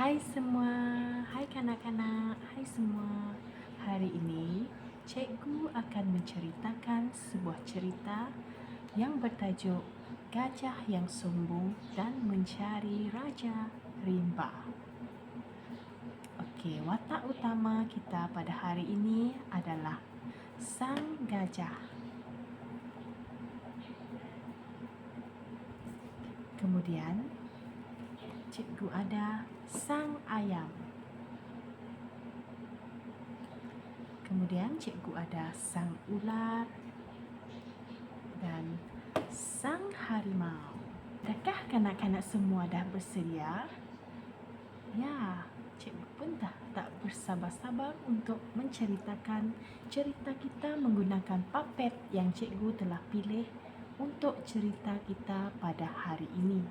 Hai semua, hai kanak-kanak, hai semua. Hari ini cikgu akan menceritakan sebuah cerita yang bertajuk Gajah yang Sombong dan Mencari Raja Rimba. Okey, watak utama kita pada hari ini adalah sang gajah. Kemudian cikgu ada sang ayam. Kemudian cikgu ada sang ular dan sang harimau. Adakah kanak-kanak semua dah bersedia? Ya, cikgu pun tak bersabar-sabar untuk menceritakan cerita kita menggunakan puppet yang cikgu telah pilih untuk cerita kita pada hari ini.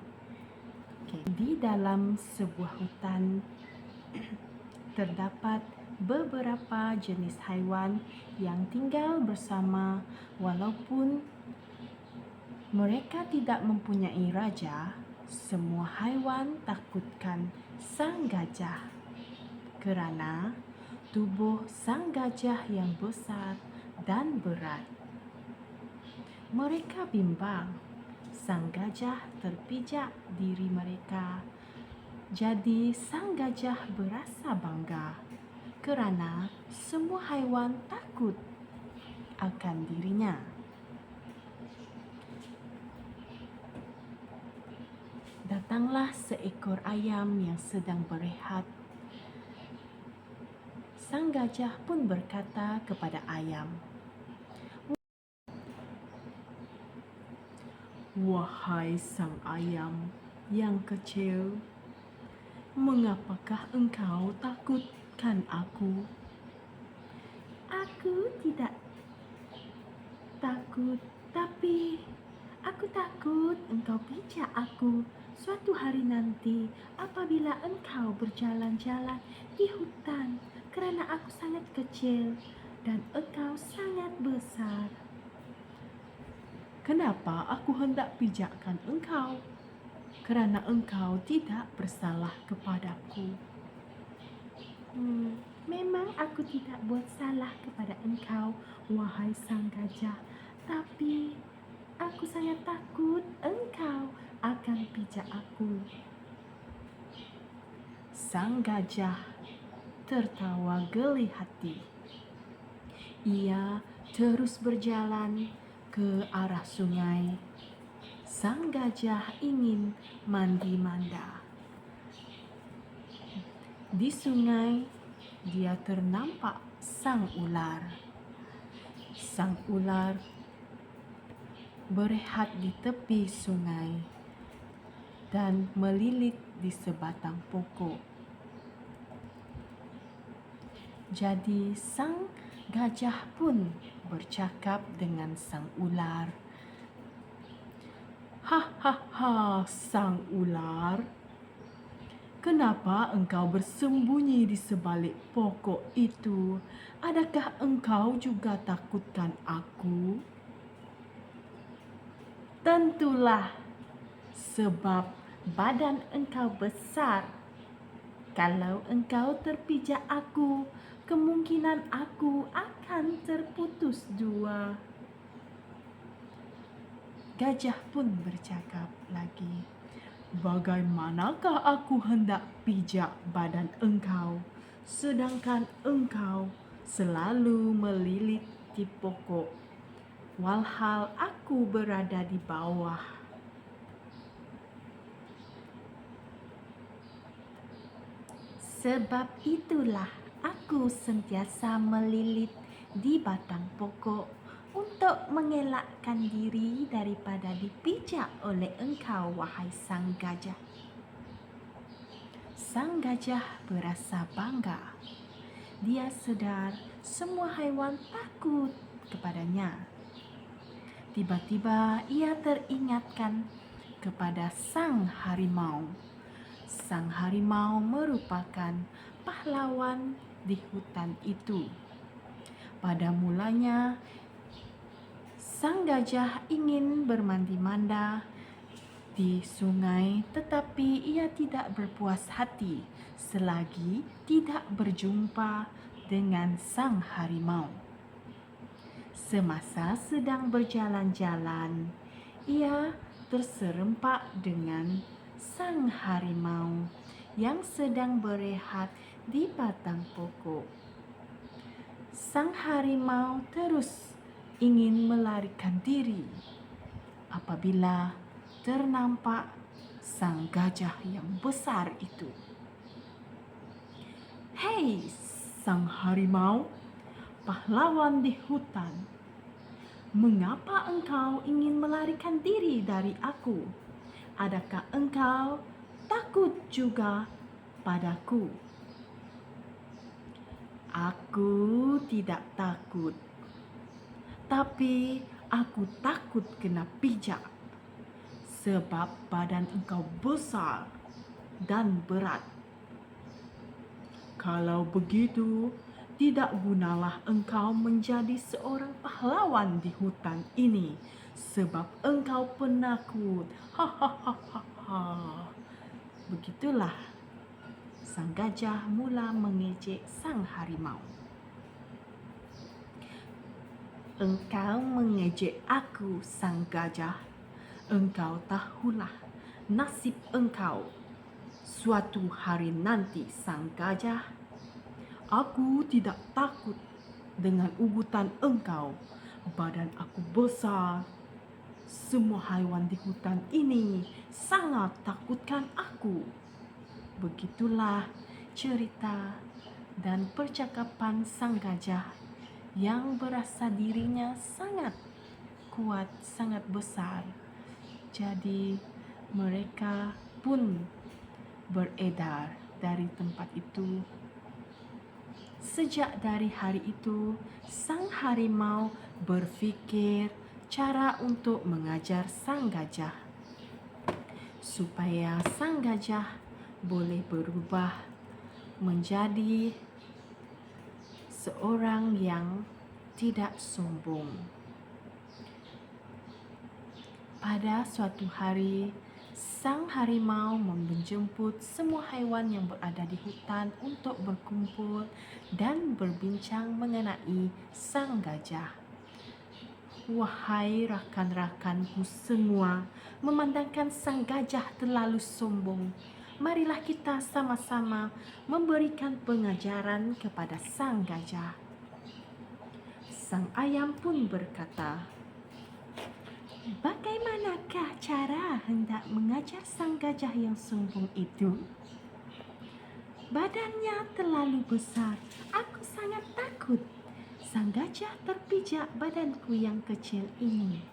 Okay. Di dalam sebuah hutan terdapat beberapa jenis haiwan yang tinggal bersama walaupun mereka tidak mempunyai raja. Semua haiwan takutkan sang gajah kerana tubuh sang gajah yang besar dan berat. Mereka bimbang sang gajah terpijak diri mereka. Jadi sang gajah berasa bangga kerana semua haiwan takut akan dirinya. Datanglah seekor ayam yang sedang berehat. Sang gajah pun berkata kepada ayam, "Wahai sang ayam yang kecil, mengapakah engkau takutkan aku?" "Aku tidak takut, tapi aku takut engkau pijak aku suatu hari nanti apabila engkau berjalan-jalan di hutan kerana aku sangat kecil dan engkau sangat besar." "Kenapa aku hendak pijakkan engkau? Kerana engkau tidak bersalah kepadaku." Memang aku tidak buat salah kepada engkau, wahai sang gajah. Tapi aku sangat takut engkau akan pijak aku." Sang gajah tertawa geli hati. Ia terus berjalan ke arah sungai. Sang gajah ingin mandi-manda. Di sungai, dia ternampak sang ular. Sang ular berehat di tepi sungai dan melilit di sebatang pokok. Jadi sang gajah pun bercakap dengan sang ular. "Hahaha, sang ular. Kenapa engkau bersembunyi di sebalik pokok itu? Adakah engkau juga takutkan aku?" "Tentulah, sebab badan engkau besar. Kalau engkau terpijak aku, kemungkinan aku akan terputus dua." Gajah pun bercakap lagi, "Bagaimanakah aku hendak pijak badan engkau, sedangkan engkau selalu melilit di pokok, walhal aku berada di bawah?" "Sebab itulah aku sentiasa melilit di batang pokok untuk mengelakkan diri daripada dipijak oleh engkau, wahai sang gajah." Sang gajah berasa bangga. Dia sedar semua haiwan takut kepadanya. Tiba-tiba ia teringatkan kepada sang harimau. Sang harimau merupakan pahlawan di hutan itu. Pada mulanya, sang gajah ingin bermandi-manda di sungai, tetapi ia tidak berpuas hati selagi tidak berjumpa dengan sang harimau. Semasa sedang berjalan-jalan, ia terserempak dengan sang harimau yang sedang berehat di batang pokok. Sang harimau terus ingin melarikan diri apabila ternampak sang gajah yang besar itu. "Hei, sang harimau, pahlawan di hutan, mengapa engkau ingin melarikan diri dari aku? Adakah engkau takut juga padaku?" "Aku tidak takut, tapi aku takut kena pijak sebab badan engkau besar dan berat. Kalau begitu, tidak gunalah engkau menjadi seorang pahlawan di hutan ini sebab engkau penakut." Hahaha. Begitulah sang gajah mula mengejek sang harimau. "Engkau mengejek aku, sang gajah. Engkau tahulah nasib engkau suatu hari nanti, sang gajah. Aku tidak takut dengan ugutan engkau. Badan aku besar. Semua haiwan di hutan ini sangat takutkan aku." Begitulah cerita dan percakapan sang gajah yang berasa dirinya sangat kuat, sangat besar. Jadi mereka pun beredar dari tempat itu. Sejak dari hari itu, sang harimau berfikir cara untuk mengajar sang gajah supaya sang gajah boleh berubah menjadi seorang yang tidak sombong. Pada suatu hari, sang harimau menjemput semua haiwan yang berada di hutan untuk berkumpul dan berbincang mengenai sang gajah. "Wahai rakan-rakanku semua, memandangkan sang gajah terlalu sombong, marilah kita sama-sama memberikan pengajaran kepada sang gajah." Sang ayam pun berkata, "Bagaimanakah cara hendak mengajar sang gajah yang sombong itu? Badannya terlalu besar. Aku sangat takut sang gajah terpijak badanku yang kecil ini."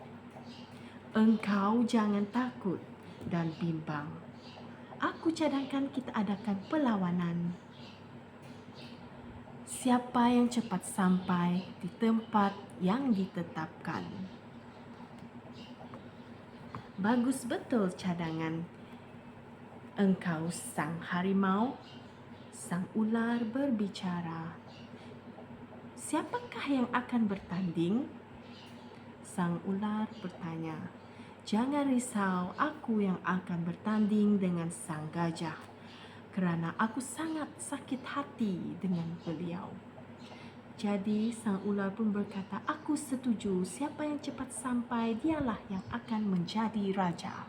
"Engkau jangan takut dan bimbang. Aku cadangkan kita adakan perlawanan. Siapa yang cepat sampai di tempat yang ditetapkan." "Bagus betul cadangan engkau, sang harimau." Sang ular berbicara. "Siapakah yang akan bertanding?" Sang ular bertanya. "Jangan risau, aku yang akan bertanding dengan sang gajah, kerana aku sangat sakit hati dengan beliau." Jadi sang ular pun berkata, "Aku setuju, siapa yang cepat sampai dialah yang akan menjadi raja."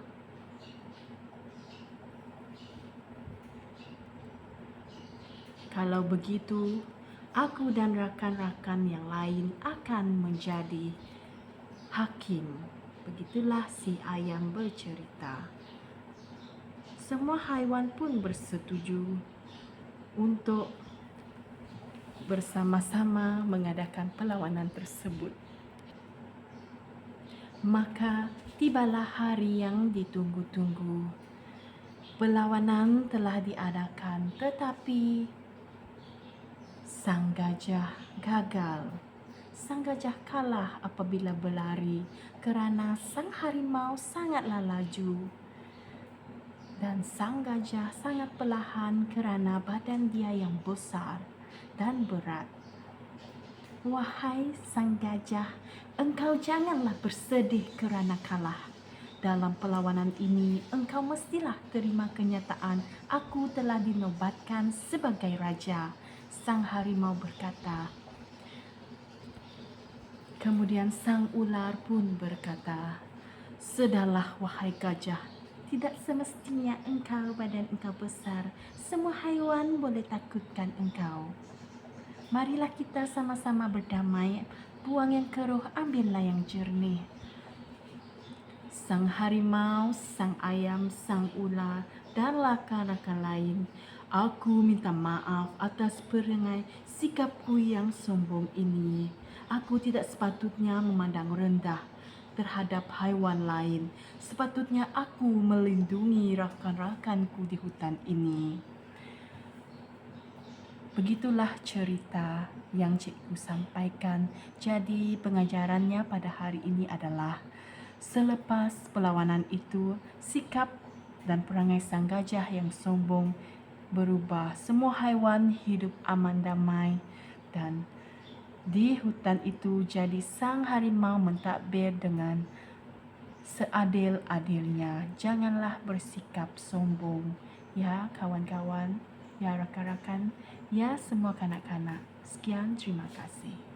"Kalau begitu, aku dan rakan-rakan yang lain akan menjadi hakim." Begitulah si ayam bercerita. Semua haiwan pun bersetuju untuk bersama-sama mengadakan perlawanan tersebut. Maka tibalah hari yang ditunggu-tunggu. Perlawanan telah diadakan, tetapi sang gajah gagal. Sang gajah kalah apabila berlari kerana sang harimau sangatlah laju. Dan sang gajah sangat perlahan kerana badan dia yang besar dan berat. "Wahai sang gajah, engkau janganlah bersedih kerana kalah. Dalam perlawanan ini, engkau mestilah terima kenyataan aku telah dinobatkan sebagai raja. Sang harimau berkata. Kemudian sang ular pun berkata, "Sudahlah, wahai gajah, tidak semestinya engkau badan engkau besar. Semua haiwan boleh takutkan engkau. Marilah kita sama-sama berdamai, buang yang keruh, ambillah yang jernih." Sang harimau, sang ayam, sang ular, dan rakan-rakan lain, aku minta maaf atas perangai sikapku yang sombong ini. Aku tidak sepatutnya memandang rendah terhadap haiwan lain. Sepatutnya aku melindungi rakan-rakanku di hutan ini. Begitulah cerita yang cikgu sampaikan. Jadi pengajarannya pada hari ini adalah selepas perlawanan itu, sikap dan perangai sang gajah yang sombong berubah. Semua haiwan hidup aman damai dan di hutan itu jadi sang harimau mentadbir dengan seadil-adilnya. Janganlah bersikap sombong, ya kawan-kawan, ya rakan-rakan, ya semua kanak-kanak. Sekian, terima kasih.